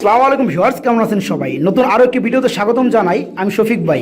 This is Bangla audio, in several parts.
আসসালামু আলাইকুম ভিউয়ার্স, কেমন আছেন সবাই? নতুন আরো একটি ভিডিওতে স্বাগতম জানাই। আমি শফিক ভাই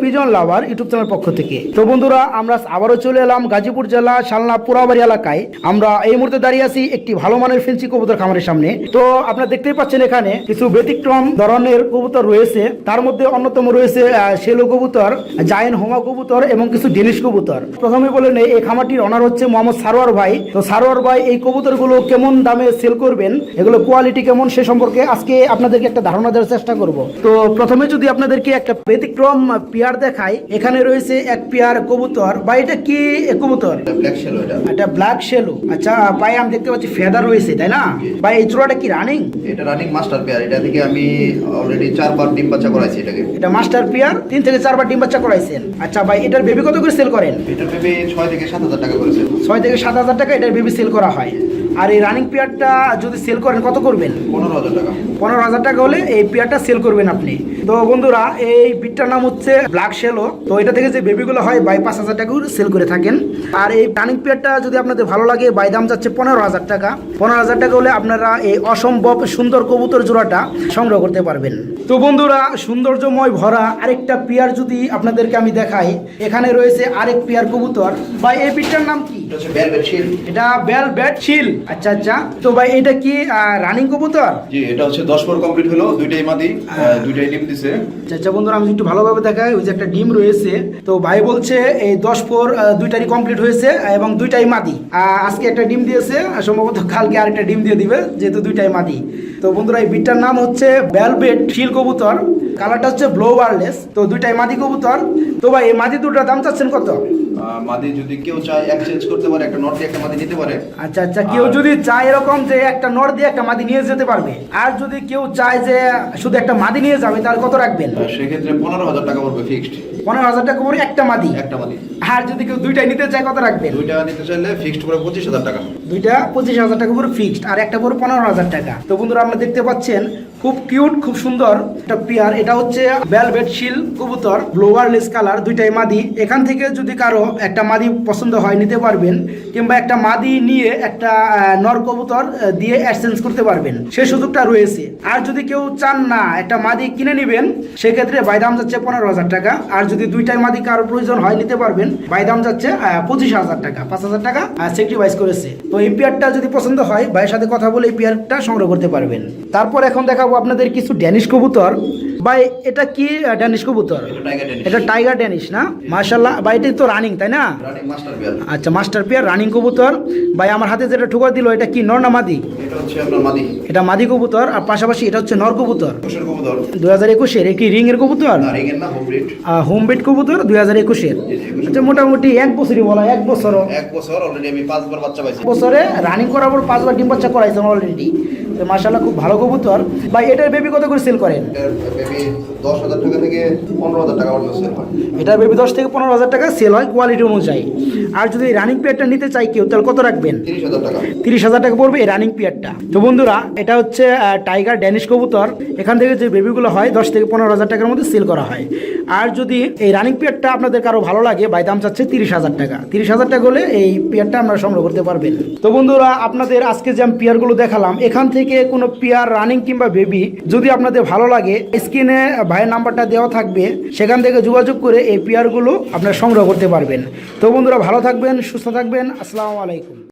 পিজন লাভার ইউটিউব চ্যানেল পক্ষ থেকে। তো বন্ধুরা, আমরা আবারও চলে এলাম গাজীপুর জেলা শালনা পুরাবাড়ি এলাকায়। আমরা এই মুহূর্তে দাঁড়িয়ে আছি একটি ভালো মানের ফেন্সি কবুতর খামারের সামনে। তো আপনারা দেখতেই পাচ্ছেন এখানে কিছু ব্যতিক্রম ধরনের কবুতর রয়েছে। তার মধ্যে অন্যতম রয়েছে শেলো কবুতর, জায়েন্ট হোমা কবুতর এবং কিছু ডেনিশ কবুতর। প্রথমে বলে নেই, এই খামারটির অনার হচ্ছে মোহাম্মদ সারোয়ার ভাই। তো সারোয়ার ভাই এই কবুতরগুলো কেমন দামে সেল করবেন, এগুলো কোয়ালিটি কেমন, সে সম্পর্কে আজকে আপনাদেরকে একটা ধারণা দেওয়ার চেষ্টা করব। তো প্রথমে যদি আপনাদেরকে একটা ব্যতিক্রম পেয়ার দেখাই, এখানে রয়েছে এক পেয়ার কবুতর। বা এটা কি কবুতর? ব্ল্যাক শেলো। এটা ব্ল্যাক শেলো। আচ্ছা ভাই, আমি দেখতে পাচ্ছি ফেদার রয়েছে, তাই না ভাই? এই জোড়াটা কি রানিং? এটা রানিং মাস্টার পেয়ার। এটা থেকে আমি অলরেডি 4 বার ডিম বাচ্চা করাইছি এটাকে। এটা মাস্টার পেয়ার, 3 থেকে 4 বার ডিম বাচ্চা করাইছেন। আচ্ছা ভাই, এটার বেবি কত করে সেল করেন? এটার বেবি 6 থেকে 7,000 টাকা করে সেল। 6 থেকে 7,000 টাকা এটার বেবি সেল করা হয়। আর এই রানিং পেয়ারটা যদি সেল করেন কত করবেন? 15,000 টাকা। 15,000 টাকা হলে এই পেয়ারটা সেল করবেন আপনি। তো বন্ধুরা, এই বিটটার নাম হচ্ছে ব্ল্যাক শেলো। তো এটা থেকে যে বেবিগুলো হয় 5,000 টাকা সেল করে থাকেন। আর এই রানিং পেয়ারটা যদি আপনাদের ভালো লাগে, দাম যাচ্ছে 15,000 টাকা। 15,000 টাকা হলে আপনারা এই অসম্ভব সুন্দর কবুতর জোড়াটা সংগ্রহ করতে পারবেন। তো বন্ধুরা, সৌন্দর্যময় ভরা আরেকটা পেয়ার যদি আপনাদেরকে আমি দেখাই, এখানে রয়েছে আরেক পেয়ার কবুতর। ভাই এই বিটটার নাম কি? এটা হচ্ছে ভেলভেট শিল। এটা ভেলভেট শিল। আচ্ছা আচ্ছা। তো ভাই এটা কি রানিং কবুতর? জি, এটা হচ্ছে 10 পর কমপ্লিট হলো, দুইটাই মাদি, দুইটাই ডিম দিছে। আচ্ছা বন্ধুরা, আমি একটু ভালোভাবে দেখাই। ওই যে একটা ডিম রয়েছে। তো ভাই বলছে এই 10 পর দুইটারই কমপ্লিট হয়েছে এবং দুইটাই মাদি। আজকে একটা ডিম দিয়েছে, সম্ভবত কালকে আরেকটা ডিম দিয়ে দিবে, যেহেতু দুইটাই মাদি। তো বন্ধুরা, এই বিটটার নাম হচ্ছে ভেলভেট শিল কবুতর। কালারটা হচ্ছে ব্লু ওয়ারলেস। তো দুইটাই মাদি কবুতর। তো ভাই এই মাদি দুটোর দাম চাচ্ছেন কত? মাদি যদি কেউ চায় এক্সচেঞ্জ করতে পারে, একটা নট দিয়ে একটা মাদি নিতে পারে। আচ্ছা আচ্ছা, কেউ যদি চায় এরকম যে একটা নর দিয়ে একটা মাদি নিয়ে যেতে পারবে, আর যদি কেউ চায় যে শুধু একটা মাদি নিয়ে যাবে, তাহলে কত রাখবেন? সেক্ষেত্রে 15,000 টাকা পড়বে ফিক্সড। 15,000 টাকা করে একটা মাদি? একটা মাদি। আর যদি কেউ দুইটাই নিতে চায়, কত রাখবেন? দুইটা নিতে চাইলে ফিক্সড পড়বে 25,000 টাকা। দুইটা 25,000 টাকা পুরো ফিক্সড, আর একটা পুরো 15,000 টাকা। তো বন্ধুরা, আমরা দেখতে পাচ্ছেন খুব কিউট, খুব সুন্দর একটা পেয়ার। এটা হচ্ছে ভেলভেট শিল কবুতর, ব্লোয়ারলেস কালার, দুইটাই মাদি। এখান থেকে যদি কারো একটা মাদি পছন্দ হয় নিতে পারবেন, কিংবা একটা মাদি নিয়ে একটা নর কবুতর দিয়ে এক্সচেঞ্জ করতে পারবেন, সেই সুযোগটা রয়েছে। আর যদি কেউ চান না একটা মাদি কিনে নেবেন, সেক্ষেত্রে দাম যাচ্ছে 15,000 টাকা। আর যদি দুইটাই মাদি কারো প্রয়োজন হয় নিতে পারবেন, দাম যাচ্ছে 25,000 টাকা। 5,000 টাকা স্যাক্রিফাইস করেছে। তো এই পেয়ারটা যদি পছন্দ হয়, ভাইয়ের সাথে কথা বলে এই পেয়ারটা সংগ্রহ করতে পারবেন। তারপর এখন দেখাবো আপনাদের কিছু ড্যানিশ কবুতর। ভাই এটা কি ড্যানিশ কবুতর? এটা টাইগার ড্যানিশ না? মাশাআল্লাহ ভাই, এটা তো রানিং, তাই না? Running master pair. আচ্ছা, মাস্টার পেয়ার রানিং কবুতর। ভাই আমার হাতে যেটা ঠোকা দিল, এটা কি নর না মাদি? এটা হচ্ছে আপনার মাদি। এটা মাদি কবুতর। আর পাশাপাশি এটা হচ্ছে নর কবুতর। কোষের কবুতর। 2021-এর কি রিং এর কবুতর? না, রিং এর না, হোম ব্রিড। হোম বিট কবুতর 2021-এর। আচ্ছা, মোটামুটি 1 বছরই বলা, 1 বছর। 1 বছর অলরেডি আমি 5 বার বাচ্চা পাইছি। বছরে রানিং করার পর 5 বার ডিম বাচ্চা করাইছেন অলরেডি। তো মাশাআল্লাহ, খুব ভালো কবুতর। ভাই এটার বেবি কত করে সেল করেন? বেবি 10,000 টাকা থেকে 15,000 টাকা পর্যন্ত সেল হয়। এটার বেবি 10 থেকে 15,000 টাকা সেল হয় কোয়ালিটি অনুযায়ী। আর যদি রানিং পেয়ারটা নিতে চাই কেউ, তাহলে কত রাখবেন? 30,000 টাকা। 30,000 টাকা পড়বে এই রানিং পেয়ারটা। তো বন্ধুরা, এটা হচ্ছে টাইগার ড্যানিশ কবুতর। এখান থেকে যে বেবিগুলো হয় 10 থেকে 15,000 টাকার মধ্যে সেল করা হয়। আর যদি এই রানিং পেয়ারটা আপনাদের কারো ভালো লাগে, দাম চাচ্ছে 30,000 টাকা। 30,000 টাকা হলে এই পেয়ারটা আপনারা সংগ্রহ করতে পারবেন। তো বন্ধুরা, আপনাদের আজকে যে আমি পেয়ারগুলো দেখালাম, এখান থেকে কোনো পেয়ার রানিং কিংবা বেবি যদি আপনাদের ভালো লাগে, স্ক্রিনে ভাইয়ের নাম্বারটা দেওয়া থাকবে, সেখান থেকে যোগাযোগ করে এই পেয়ারগুলো আপনারা সংগ্রহ করতে পারবেন। তো বন্ধুরা, ভালো থাকবেন, সুস্থ থাকবেন। আসসালামু আলাইকুম।